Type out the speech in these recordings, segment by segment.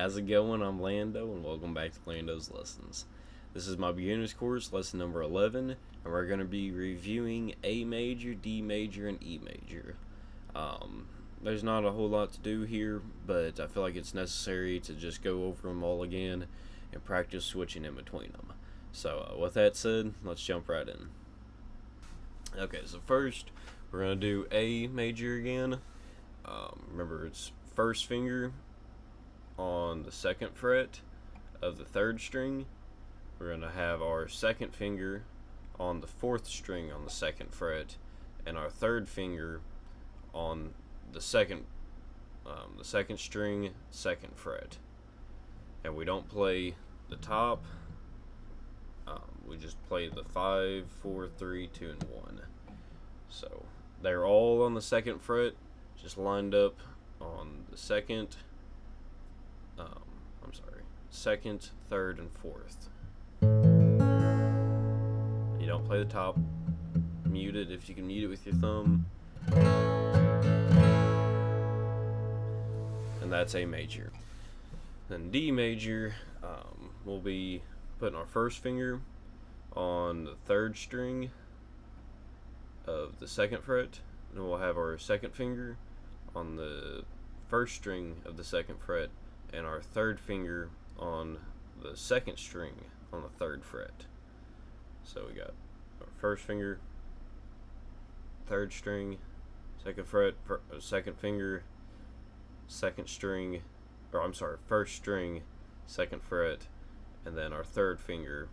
How's it going? I'm Lando, and welcome back to Lando's Lessons. This is my beginner's course, lesson number 11, and we're going to be reviewing A major, D major, and E major. There's not a whole lot to do here, but I feel like it's necessary to just go over them all again and practice switching in between them. So, with that said, let's jump right in. Okay, so first, we're going to do A major again. Remember, it's first finger on the second fret of the third string. We're going to have our second finger on the fourth string on the second fret, and our third finger on the second string, second fret. And we don't play the top. We just play the 5, 4, 3, 2, and 1. So they're all on the second fret, just lined up on the second, second, third, and fourth. You don't play the top. Mute it if you can mute it with your thumb. And that's A major. Then D major, we'll be putting our first finger on the third string of the second fret, and we'll have our second finger on the first string of the second fret, and our third finger on the second string on the third fret. So we got our first finger, third string, second fret, second finger, second string, first string, second fret, and then our third finger,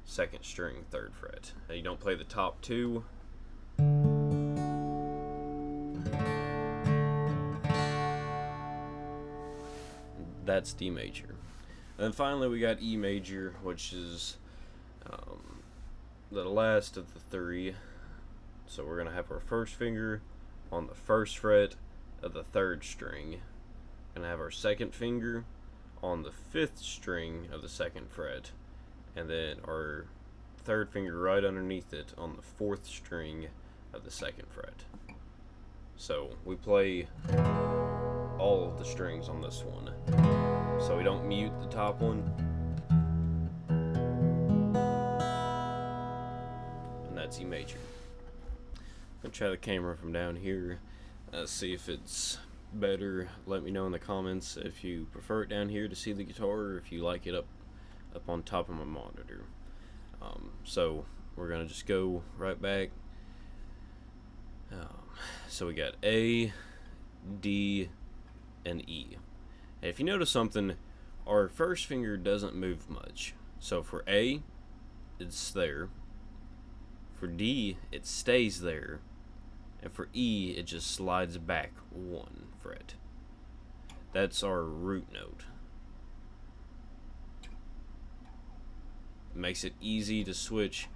second string, third fret. And you don't play the top two. That's D major. And then finally we got E major, which is the last of the three. So we're going to have our first finger on the first fret of the third string. Going to have our second finger on the fifth string of the second fret, and then our third finger right underneath it on the fourth string of the second fret. So we play all of the strings on this one. So we don't mute the top one. And that's E major. I'm going to try the camera from down here. See if it's better. Let me know in the comments if you prefer it down here to see the guitar, or if you like it up on top of my monitor. So we're going to just go right back. So we got A, D, and E. And if you notice something, our first finger doesn't move much. So for A, it's there. For D, it stays there. And for E, it just slides back one fret. That's our root note. It makes it easy to switch.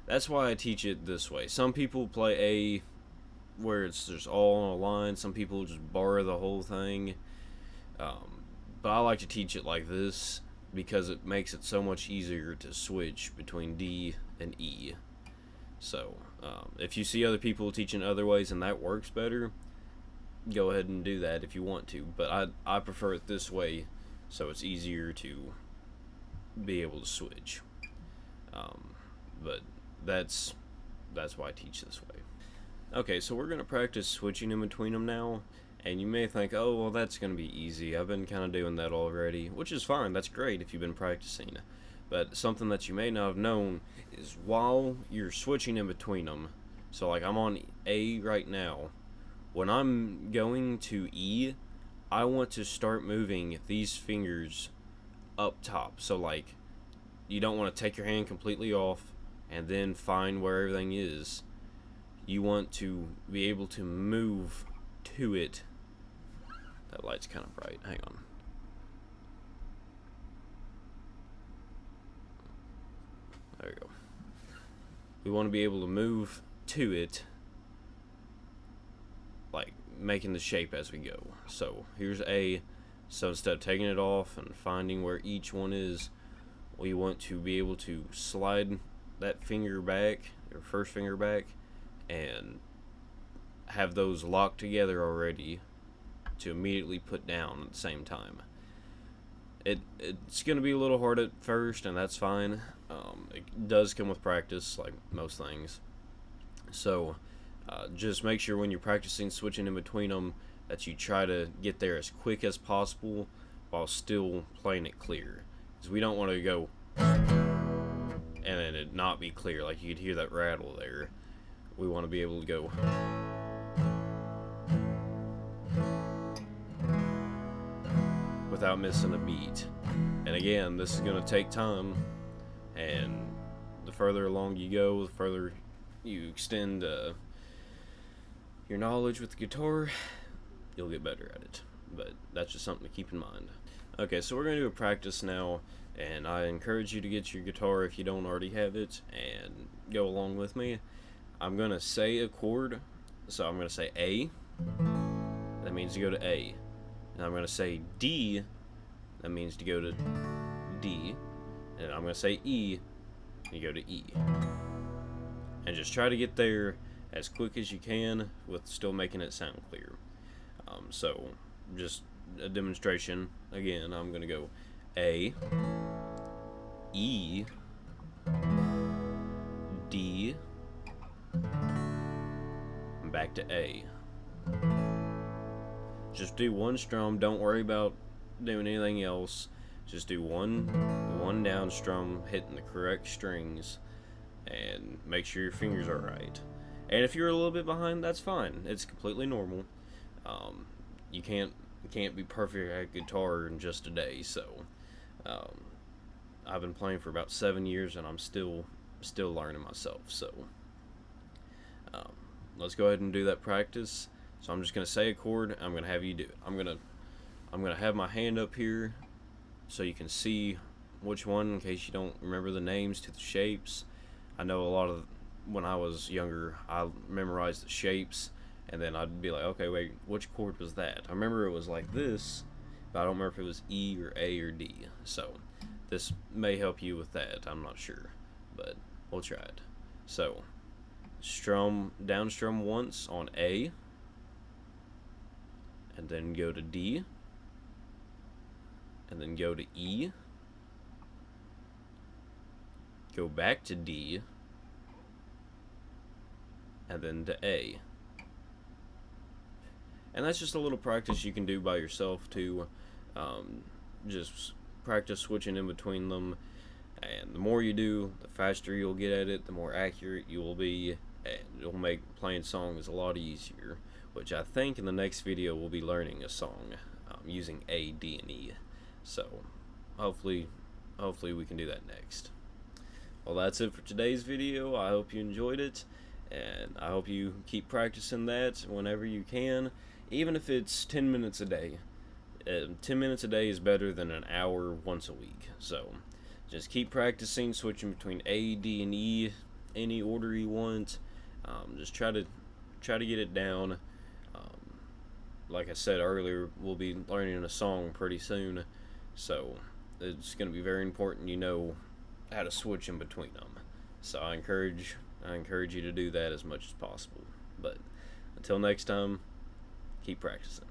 That's why I teach it this way. Some people play A where it's just all on a line. Some people just borrow the whole thing. But I like to teach it like this because it makes it so much easier to switch between D and E. So if you see other people teaching other ways and that works better, go ahead and do that if you want to. But I prefer it this way, so it's easier to be able to switch. But that's why I teach this way. Okay, so we're going to practice switching in between them now. And you may think, oh, well, that's going to be easy. I've been kind of doing that already, which is fine. That's great if you've been practicing. But something that you may not have known is while you're switching in between them, so like I'm on A right now, when I'm going to E, I want to start moving these fingers up top. So like, you don't want to take your hand completely off and then find where everything is. You want to be able to move to it. That light's kind of bright. Hang on. There we go. We want to be able to move to it, like making the shape as we go. So here's A. So instead of taking it off and finding where each one is, we want to be able to slide that finger back, your first finger back, and have those locked together already to immediately put down at the same time. It's gonna be a little hard at first, and that's fine. It does come with practice, like most things. So just make sure when you're practicing switching in between them that you try to get there as quick as possible while still playing it clear. Because we don't want to go and then it not be clear, like you could hear that rattle there. We want to be able to go without missing a beat. And again, this is going to take time, and the further along you go, the further you extend your knowledge with the guitar, you'll get better at it. But that's just something to keep in mind. Okay, so we're going to do a practice now, and I encourage you to get your guitar if you don't already have it, and go along with me. I'm going to say a chord, so I'm going to say A, that means to go to A. And I'm going to say D, that means to go to D. And I'm going to say E, and you go to E. And just try to get there as quick as you can with still making it sound clear. So, just a demonstration. Again, I'm going to go A, E, D, and back to A. Just do one strum. Don't worry about doing anything else. Just do one down strum, hitting the correct strings, and make sure your fingers are right. And if you're a little bit behind, that's fine. It's completely normal. You can't be perfect at guitar in just a day. So I've been playing for about 7 years, and I'm still learning myself. So let's go ahead and do that practice. So I'm just gonna say a chord. I'm gonna have you do it. I'm gonna have my hand up here so you can see which one, in case you don't remember the names to the shapes. I know a lot of, when I was younger, I memorized the shapes, and then I'd be like, okay, wait, which chord was that? I remember it was like this, but I don't remember if it was E or A or D. So this may help you with that. I'm not sure, but we'll try it. So down strum once on A, and then go to D, and then go to E, go back to D, and then to A. And that's just a little practice you can do by yourself too. Just practice switching in between them, and the more you do, the faster you'll get at it, the more accurate you will be, and it'll make playing songs a lot easier, which I think in the next video we'll be learning a song using A, D, and E. So hopefully we can do that next. Well, that's it for today's video. I hope you enjoyed it, and I hope you keep practicing that whenever you can, even if it's 10 minutes a day. 10 minutes a day is better than an hour once a week. So just keep practicing, switching between A, D, and E, any order you want. Just try to get it down. Like I said earlier, we'll be learning a song pretty soon, so it's going to be very important you know how to switch in between them. So I encourage you to do that as much as possible. But until next time, keep practicing.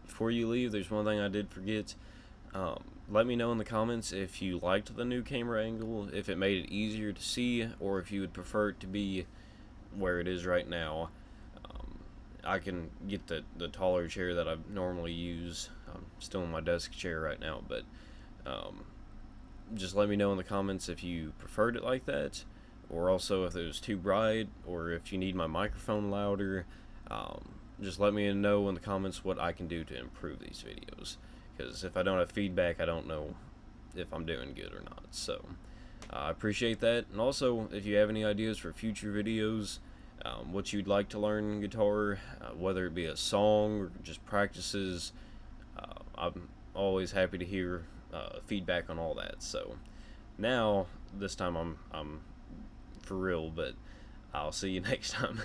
Before you leave, there's one thing I did forget. Let me know in the comments if you liked the new camera angle, if it made it easier to see, or if you would prefer it to be where it is right now. I can get the taller chair that I normally use. I'm still in my desk chair right now, but just let me know in the comments if you preferred it like that, or also if it was too bright, or if you need my microphone louder. Just let me know in the comments what I can do to improve these videos, because if I don't have feedback, I don't know if I'm doing good or not. So I appreciate that. And also, if you have any ideas for future videos, what you'd like to learn guitar, whether it be a song or just practices, I'm always happy to hear feedback on all that. So now, this time I'm for real, but I'll see you next time.